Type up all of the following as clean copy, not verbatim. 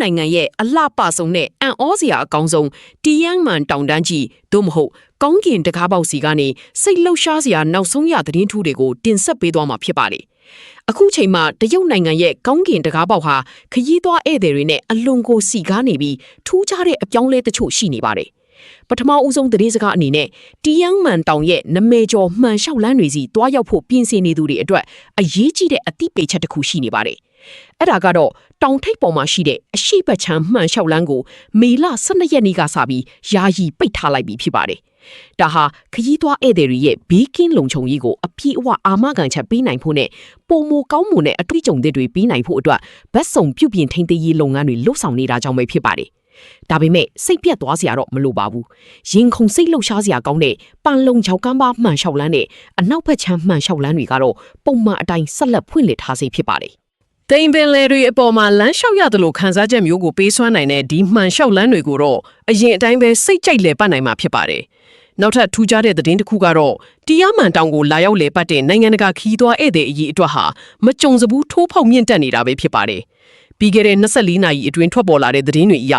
နိုင်ငံရဲ့အလှပဆုံးနဲ့အံ့ဩစရာအကောင်းဆုံးတီယန်းမန်တောင်တန်းကြီးသို့မဟုတ်ကောင်းကင်တကားပေါက်စီကနေစိတ်လှုပ်ရှားစရာနောက်ဆုံးရသတင်းထူးတွေကိုတင်ဆက်ပေးသွားမှာဖြစ်ပါတယ်။အခုချိန်မှာတရုတ်နိုင်ငံရဲ့ကောင်းကင်တကားပေါက်ဟာခရီးသွားဧည့်သည်တွေနဲ့အလွန်ကိုစီကားနေပြီးထူးခြားတဲ့အပြောင်းလဲတချို့ရှိနေပါတယ်။ပထမဦးဆုံးသတင်းစကားအနေနဲ့တီယန်းမန်တောင်ရဲ့နမဲကျော်မှန်လျှောက်လန်းတွေစီတွားရောက်ဖို့ပြင်ဆင်နေသူတွေအတွက်အရေးကြီးတဲ့အသိပေးချက်တစ်ခုရှိနေပါတယ်။အဲ့ဒါကတော့တောင်ထိပ်ပေါ်မှာရှိတဲ့အရှိတ်ချမ်းမှန်လျှောက်လန်းကိုမေလ12ရက်နေ့ကစပြီးယာယီပိတ်ထားလိုက်ပြီဖြစ်ပါတယ်။ဒါဟာခရီးသွားဧည့်သည်တွေရဲ့ဘေးကင်းလုံခြုံရေးကိုအပြည့်အဝအာမခံချက်ပေးနိုင်ဖို့နဲ့ပုံမကောင်းမှုနဲ့အတွေ့အကြုံတွေပေးနိုင်ဖို့အတွက်ဗတ်စုံပြုပြင်ထိန်းသိမ်းရေးလုပ်ငန်းတွေလှုပ်ဆောင်နေတာကြောင့်ပဲဖြစ်ပါတယ်။ဒါပေမဲ့စိတ်ပြတ်သွားစရာတော့မလိုပါဘူး။ရင်ခုန်စိတ်လှုပ်ရှားစရာကောင်းတဲ့ပန်လုံချောက်ကမ်းပါမှန်လျှောက်လန်းနဲ့အနောက်ဘက်ချမ်းမှန်လျှောက်လန်းတွေကတော့ပုံမှန်အတိုင်းဆက်လက်ဖွင့်လှစ်ထားစေဖြစ်ပါတယ်။တိမ်ပင်လယ်တွေအပေါ်မှာလမ်းလျှောက်ရတယ်လို့ခန်းစားချက်မျိုးကိုပေးစွမ်းနိုင်တဲ့ဒီမှန်လျှောက်လန်းတွေကိုတော့အရင်အတိုင်းပဲစိတ်ကြိုက်လည်ပတ်နိုင်မှာဖြစ်ပါတယ်။နောက်ထပ်ထူးခြားတဲ့သတင်းတစ်ခုကတော့တီယာမန်တောင်ကိုလာရောက်လည်ပတ်တဲ့နိုင်ငံတကာခီးသွွားဧည့်သည်အရေးအတွက်ဟာမကြုံစဘူးထိုးဖောက်မြင့်တက်နေတာပဲဖြစ်ပါတယ်။ပြီးခဲ့တဲ့24နာရီအတွင်းထွက်ပေါ်လာတဲ့သတင်းတွေအရ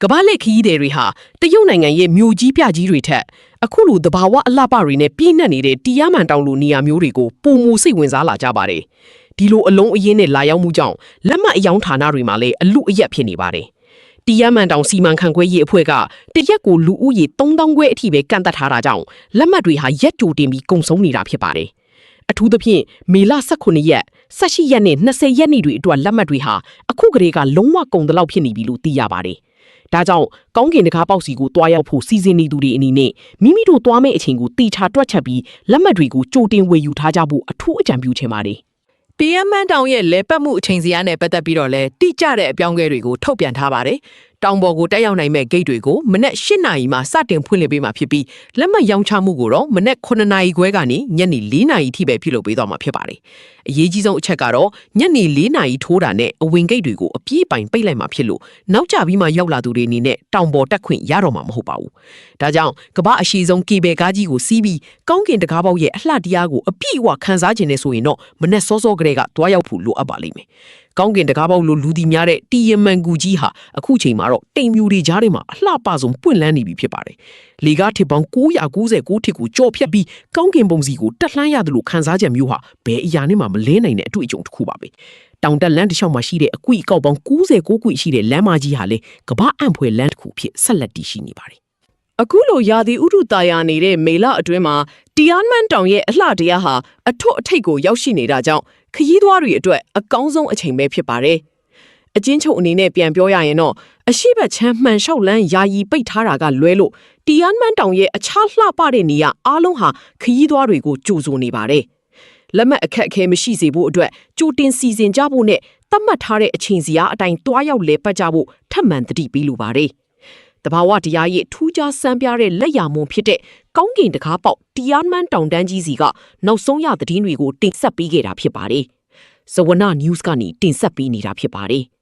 ကမ္ဘာလက်ခီးသည်တွေဟာတရုတ်နိုင်ငံရဲ့မြို့ကြီးပြကြီးတွေထက်အခုလိုသဘာဝအလှပတွေနဲ့ပြည့်နှက်နေတဲ့တီယာမန်တောင်လိုနေရာမျိုးတွေကိုပုံမူစိတ်ဝင်စားလာကြပါတယ်။ဒီလိုအလုံးအရင်းနဲ့လာရောက်မှုကြောင့်လက်မှတ်အယောင်ဌာနတွေမှာလည်းအလူအယက်ဖြစ်နေပါတယ်။တီယာမန်တောင်စီမံခန့်ခွဲရေးအဖွဲ့ကတရက်ကိုလူဦးရေ3000ခွဲအထိပဲကန့်သတ်ထားတာကြောင့်လက်မှတ်တွေဟာရက်ကြိုတင်ပြီးကုန်ဆုံးနေတာဖြစ်ပါတယ်။အထူးသဖြင့်မေလ18ရက်18ရက်နဲ့20ရက်နေ့တွေအတွက်လက်မှတ်တွေဟာအခုကလေးကလုံးဝကုန်သလောက်ဖြစ်နေပြီလို့သိရပါတယ်။ဒါကြောင့်ကောင်းကင်တကားပေါက်စီကိုတွားရောက်ဖို့စီစဉ်နေသူတွေအနေနဲ့မိမိတို့တွားမယ့်အချိန်ကိုတေချာတွက်ချက်ပြီးလက်မှတ်တွေကိုကြိုတင်ဝယ်ယူထားကြဖို့အထူးအကြံပြုချင်ပါတယ်။တီယန်းမန်တောင်ရဲ့လဲပတ်မှုအချိန်စရာနဲ့ပတ်သက်ပြီးတော့လဲတိကျတဲ့အပြောင်းအလဲတွေကိုထုတ်ပြန်ထားပါတယ်။တောင်ပေါ်ကိုတက်ရောက်နိုင်မဲ့ဂိတ်တွေကိုမနက်8နာရီမှာစတင်ဖွင့်လှစ်ပေးမှာဖြစ်ပြီးလက်မှတ်ရောင်းချမှုကိုတော့မနက်9နာရီခွဲကနေညနေ4နာရီထိပဲပြုလုပ်ပေးသွားမှာဖြစ်ပါတယ်။အရေးကြီးဆုံးအချက်ကတော့ညနေ4နာရီထိုးတာနဲ့အဝင်ဂိတ်တွေကိုအပြည့်ပိုင်ပိတ်လိုက်မှာဖြစ်လို့နောက်ကျပြီးမှရောက်လာသူတွေအနေနဲ့တောင်ပေါ်တက်ခွင့်ရတော့မှာမဟုတ်ပါဘူး။ဒါကြောင့်ကမ္ဘာအရှိဆုံးကေဘယ်ကားကြီးကိုစီးပြီးကောင်းကင်တကားပေါက်ရဲ့အလှတရားကိုအပြည့်အဝခန်းစားခြင်းနဲ့ဆိုရင်တော့မနက်စောစောကလေးကတွားရောက်ဖို့လိုအပ်ပါလိမ့်မယ်။ကောင်းကင်တကားပေါက်လိုလူဒီများတဲ့တီယမန်ကူကြီးဟာအခုချိန်မှာတော့တိမ်မြူတွေကြားထဲမှာအလှပဆုံးပွင့်လန်းနေပြီဖြစ်ပါတယ်။လေကားထစ်ပေါင်း999ထစ်ကိုကြော်ဖြတ်ပြီးကောင်းကင်ပုံစီကိုတက်လှမ်းရတယ်လို့ခန်းစားချက်မျိုးဟာဘယ်အရာနဲ့မှမလဲနိုင်တဲ့အတွေ့အကြုံတစ်ခုပါပဲ။တောင်တက်လန်းတစ်လျှောက်မှာရှိတဲ့အကွိအကောက်ပေါင်း96ကွိရှိတဲ့လမ်းမကြီးဟာလည်းကမ္ဘာအံ့ဖွယ်လမ်းတစ်ခုဖြစ်ဆက်လက်တည်ရှိနေပါတယ်။အခုလိုရာသီဥတုတာယာနေတဲ့မေလအတွင်းမှာတီယန်းမန်တောင်ရဲ့အလှတရားဟာအထွတ်အထိပ်ကိုရောက်ရှိနေတာကြောင့်ခရီးသွားတွေအတွက်အကောင်းဆုံးအချိန်ပဲဖြစ်ပါတယ်။အချင်းချုပ်အနေနဲ့ပြန်ပြောရရင်တော့အရှိတ်ချမ်းမှန်လျှောက်လန်းယာယီပိတ်ထားတာကလွဲလို့တီယန်းမန်တောင်ရဲ့အခြားလှပတဲ့နေရာအားလုံးဟာခရီးသွားတွေကိုကြိုဆိုနေပါတယ်။လက်မှတ်အခက်အခဲမရှိစေဖို့အတွက်ကြိုတင်စီစဉ်ကြဖို့နဲ့သတ်မှတ်ထားတဲ့အချိန်စီအားအတိုင်းတွားရောက်လဲပတ်ကြဖို့ထပ်မံသတိပေးလိုပါတယ်။တဘာဝတရားရဲ့ထူးခြားစံပြတဲ့လက်ရမွန်ဖြစ်တဲ့ကောင်းကင်တကားပေါက်တီယန်းမန်တောင်တန်းကြီးစီကနောက်ဆုံးရသတင်းတွေကိုတင်ဆက်ပေးခဲ့တာဖြစ်ပါတယ်။ဇဝန News ကနေတင်ဆက်ပေးနေတာဖြစ်ပါတယ်။